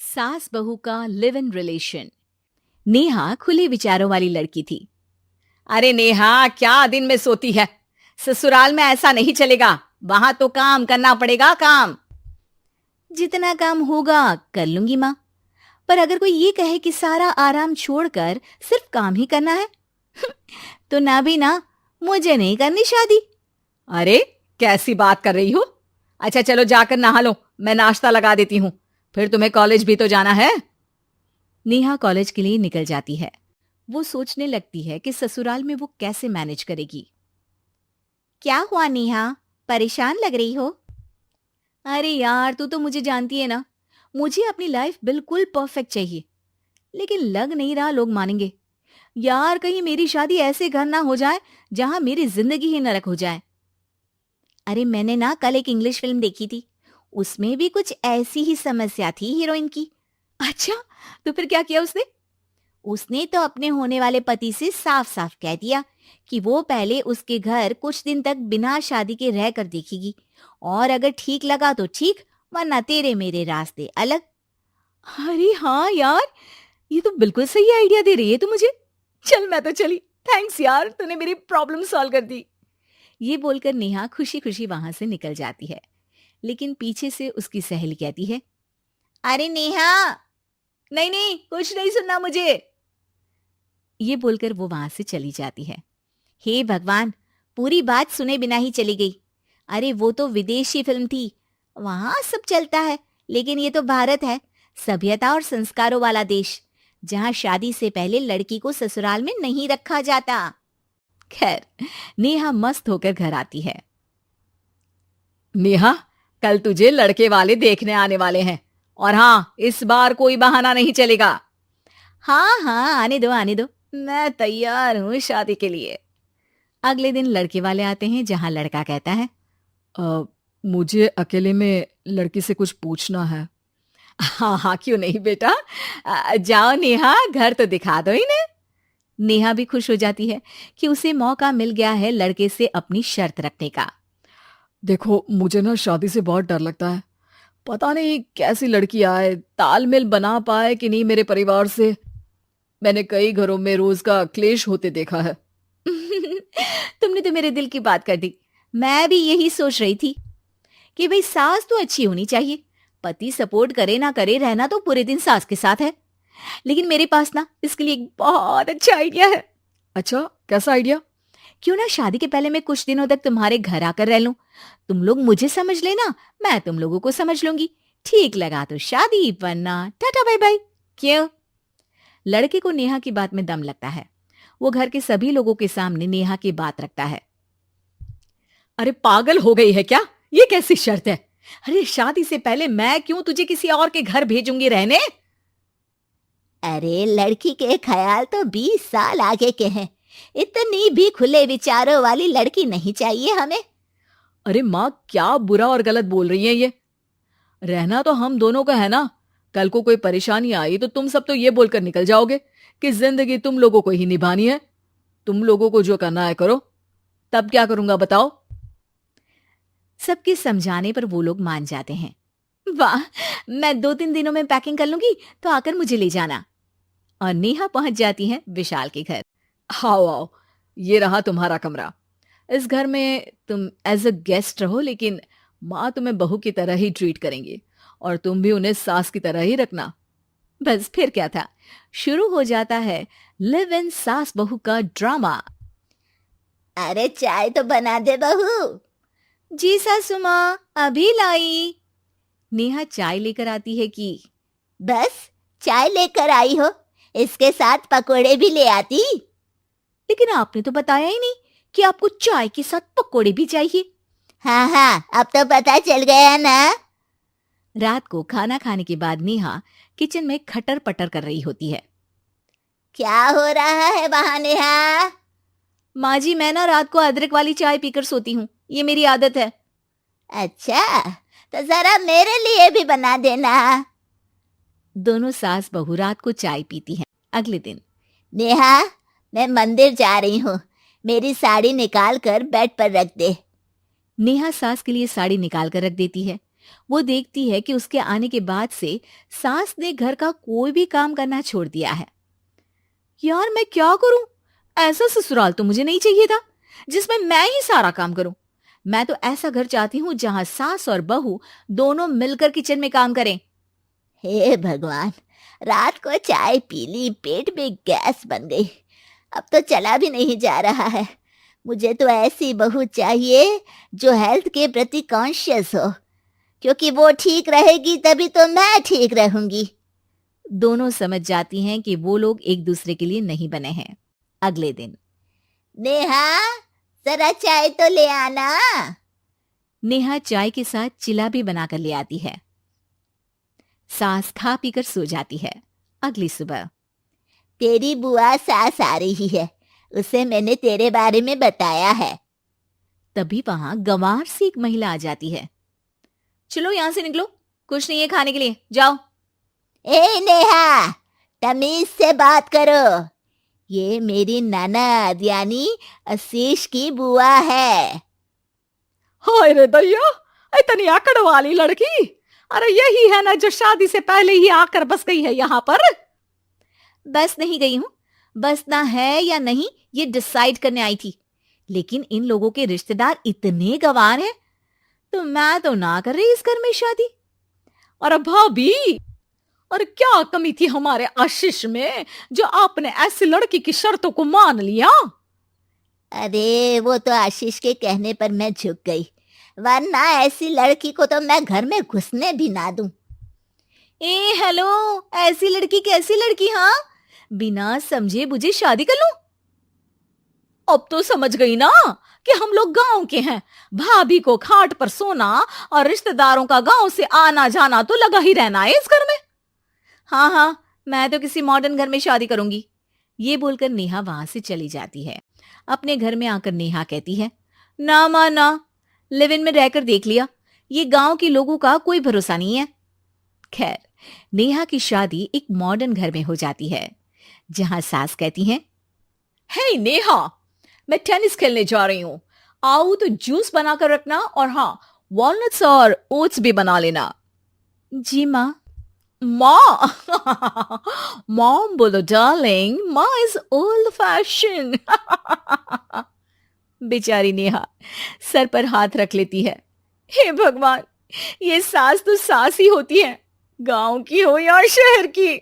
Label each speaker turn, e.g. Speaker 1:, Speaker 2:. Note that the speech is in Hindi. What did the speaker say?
Speaker 1: सास बहू का लिव इन रिलेशन। नेहा खुले विचारों वाली लड़की थी। अरे नेहा, क्या दिन में सोती है? ससुराल में ऐसा नहीं चलेगा। वहां तो काम करना पड़ेगा, काम। जितना काम होगा कर लूंगी माँ, पर अगर कोई ये कहे कि सारा आराम छोड़कर सिर्फ काम ही करना है तो ना भी ना, मुझे नहीं करनी शादी। अरे कैसी बात कर रही हो? अच्छा चलो जाकर नहा लो, मैं नाश्ता लगा देती हूँ, फिर तुम्हें कॉलेज भी तो जाना है। नेहा कॉलेज के लिए निकल जाती है। वो सोचने लगती है कि ससुराल में वो कैसे मैनेज करेगी। क्या हुआ नेहा, परेशान लग रही हो? अरे यार, तू तो मुझे जानती है ना, मुझे अपनी लाइफ बिल्कुल परफेक्ट चाहिए, लेकिन लग नहीं रहा लोग मानेंगे। यार कहीं मेरी शादी ऐसे घर ना हो जाए जहां मेरी जिंदगी ही नरक हो जाए। अरे मैंने ना कल एक इंग्लिश फिल्म देखी थी, उसमें भी कुछ ऐसी ही समस्या थी हीरोइन की। अच्छा, तो फिर क्या किया उसने? उसने तो अपने होने वाले पति से साफ साफ कह दिया कि वो पहले उसके घर कुछ दिन तक बिना शादी के रह कर देखेगी, और अगर ठीक लगा तो ठीक, वरना तेरे मेरे रास्ते अलग। अरे हाँ यार, ये तो बिल्कुल सही आइडिया दे रही है तू मुझे। चल मैं तो चली, थैंक्स यार, तूने मेरी प्रॉब्लम सॉल्व कर दी। ये बोलकर नेहा खुशी खुशी वहां से निकल जाती है, लेकिन पीछे से उसकी सहेली कहती है, अरे नेहा, नहीं नहीं, कुछ नहीं सुनना मुझे। ये बोलकर वो वहां से चली जाती है। हे भगवान, पूरी बात सुने बिना ही चली गई। अरे वो तो विदेशी फिल्म थी, वहां सब चलता है, लेकिन ये तो भारत है, सभ्यता और संस्कारों वाला देश, जहां शादी से पहले लड़की को ससुराल में नहीं रखा जाता। खैर, नेहा मस्त होकर घर आती है। नेहा, कल तुझे लड़के वाले देखने आने वाले हैं, और हाँ, इस बार कोई बहाना नहीं चलेगा। हाँ हाँ, आने दो आने दो, मैं तैयार हूँ शादी के लिए। अगले दिन लड़के वाले आते हैं, जहां लड़का कहता है, मुझे अकेले में लड़की से कुछ पूछना है। हाँ हाँ, क्यों नहीं बेटा, जाओ नेहा, घर तो दिखा दो इन्हें। नेहा भी खुश हो जाती है कि उसे मौका मिल गया है लड़के से अपनी शर्त रखने का। देखो, मुझे ना शादी से बहुत डर लगता है। पता नहीं कैसी लड़की आए, तालमेल बना पाए कि नहीं मेरे परिवार से। मैंने कई घरों में रोज का क्लेश होते देखा है। तुमने तो मेरे दिल की बात कर दी। मैं भी यही सोच रही थी कि भाई सास तो अच्छी होनी चाहिए, पति सपोर्ट करे ना करे, रहना तो पूरे दिन सास के साथ है। लेकिन मेरे पास ना इसके लिए एक बहुत अच्छा आइडिया है। अच्छा, कैसा आइडिया? क्यों ना शादी के पहले मैं कुछ दिनों तक तुम्हारे घर आकर रह लूं, तुम लोग मुझे समझ लेना, मैं तुम लोगों को समझ लूंगी। ठीक लगा तो शादी, वरना टाटा बाय बाय। क्यों? लड़के को नेहा की बात में दम लगता है। वो घर के सभी लोगों के सामने नेहा की बात रखता है। अरे पागल हो गई है क्या? ये कैसी शर्त है? अरे शादी से पहले मैं क्यों तुझे किसी और के घर भेजूंगी रहने?
Speaker 2: अरे लड़की के ख्याल तो 20 साल आगे के हैं, इतनी भी खुले विचारों वाली लड़की नहीं चाहिए हमें।
Speaker 1: अरे माँ, क्या बुरा और गलत बोल रही है ये? रहना तो हम दोनों का है ना। कल को कोई परेशानी आई तो तुम सब तो ये बोलकर निकल जाओगे कि जिंदगी तुम लोगों को ही निभानी है। तुम लोगों को जो करना है करो, तब क्या करूंगा बताओ? सबके समझाने पर वो लोग मान जाते हैं। वाह, मैं 2-3 दिनों में पैकिंग कर लूंगी, तो आकर मुझे ले जाना। और नेहा पहुंच जाती है विशाल के घर। आओ आओ, ये रहा तुम्हारा कमरा। इस घर में तुम एज अ गेस्ट रहो, लेकिन माँ तुम्हें बहू की तरह ही ट्रीट करेंगी, और तुम भी उन्हें सास की तरह ही रखना। बस फिर क्या था, शुरू हो जाता है लिव इन सास बहू का ड्रामा।
Speaker 2: अरे चाय तो बना दे बहू।
Speaker 1: जी सासू माँ, अभी लाई। नेहा चाय लेकर आती है कि
Speaker 2: बस चाय लेकर आई हो, इसके साथ पकोड़े भी ले आती।
Speaker 1: लेकिन आपने तो बताया ही नहीं कि आपको चाय के साथ पकोड़े भी चाहिए।
Speaker 2: हाँ हाँ, अब तो पता चल गया ना।
Speaker 1: रात को खाना खाने के बाद नेहा किचन में खटर पटर कर रही होती है।
Speaker 2: क्या हो रहा है वहां नेहा?
Speaker 1: माँ जी, मैं ना रात को अदरक वाली चाय पीकर सोती हूँ, ये मेरी आदत है।
Speaker 2: अच्छा, तो जरा मेरे लिए भी बना देना।
Speaker 1: दोनों सास बहू रात को चाय पीती हैं। अगले दिन,
Speaker 2: नेहा, मैं मंदिर जा रही हूँ, मेरी साड़ी निकाल कर बेड पर रख दे।
Speaker 1: नेहा सास के लिए साड़ी निकाल कर रख देती है। वो देखती है कि उसके आने के बाद से सास ने घर का कोई भी काम करना छोड़ दिया है। यार मैं क्या करूं? ऐसा ससुराल तो मुझे नहीं चाहिए था जिसमें मैं ही सारा काम करूं। मैं तो ऐसा घर चाहती हूं जहां सास और बहू दोनों मिलकर किचन में काम करें।
Speaker 2: हे भगवान, रात को चाय पी ली, पेट में गैस बन गई, अब तो चला भी नहीं जा रहा है। मुझे तो ऐसी बहू चाहिए जो हेल्थ के प्रति कॉन्शियस हो, क्योंकि वो ठीक रहेगी तभी तो मैं ठीक रहूंगी।
Speaker 1: दोनों समझ जाती हैं कि वो लोग एक दूसरे के लिए नहीं बने हैं। अगले दिन
Speaker 2: नेहा, जरा चाय तो ले आना।
Speaker 1: नेहा चाय के साथ चिला भी बनाकर ले आती है। सास खा पीकर सो जाती है। अगली सुबह
Speaker 2: तेरी बुआ सास आ रही है, उसे मैंने तेरे बारे में बताया है।
Speaker 1: तभी वहां गंवार सी एक महिला आ जाती है। चलो यहां से निकलो, कुछ नहीं है खाने के लिए, जाओ।
Speaker 2: ए नेहा, तमीज से बात करो। ये मेरी ननद यानी आशीष की बुआ है।
Speaker 1: हाय रे दैया, इतनी आकड़ वाली लड़की! अरे यही है ना जो शादी से पहले ही आकर बस गई है यहाँ पर। बस नहीं गई हूं, बसना है या नहीं ये डिसाइड करने आई थी, लेकिन इन लोगों के रिश्तेदार इतने गंवार हैं तो मैं तो ना कर रही इस घर में शादी। और भाभी, और क्या कमी थी हमारे आशीष में जो आपने ऐसी लड़की की शर्तों को मान लिया?
Speaker 2: अरे वो तो आशीष के कहने पर मैं झुक गई, वरना ऐसी लड़की को तो मैं घर में घुसने भी ना दूं।
Speaker 1: ए हेलो, ऐसी लड़की कैसी लड़की? हाँ, बिना समझे बुझे शादी कर लूं? अब तो समझ गई ना कि हम लोग गांव के हैं। भाभी को खाट पर सोना और रिश्तेदारों का गांव से आना जाना तो लगा ही रहना है इस घर में। हाँ हाँ, मैं तो किसी मॉडर्न घर में शादी करूंगी। ये बोलकर नेहा वहां से चली जाती है। अपने घर में आकर नेहा कहती है, ना मां ना, लिव इन में रहकर देख लिया, ये गांव के लोगों का कोई भरोसा नहीं है। खैर, नेहा की शादी एक मॉडर्न घर में हो जाती है जहां सास कहती हैं, हे नेहा, मैं टेनिस खेलने जा रही हूं, आओ तो जूस बनाकर रखना, और हाँ, वॉलनट्स और ओट्स भी बना लेना। जी माँ। माँ मॉम बोलो डार्लिंग, माँ इज ओल्ड फैशन। बेचारी नेहा सर पर हाथ रख लेती है। हे भगवान, ये सास तो सास ही होती है, गांव की हो या शहर की।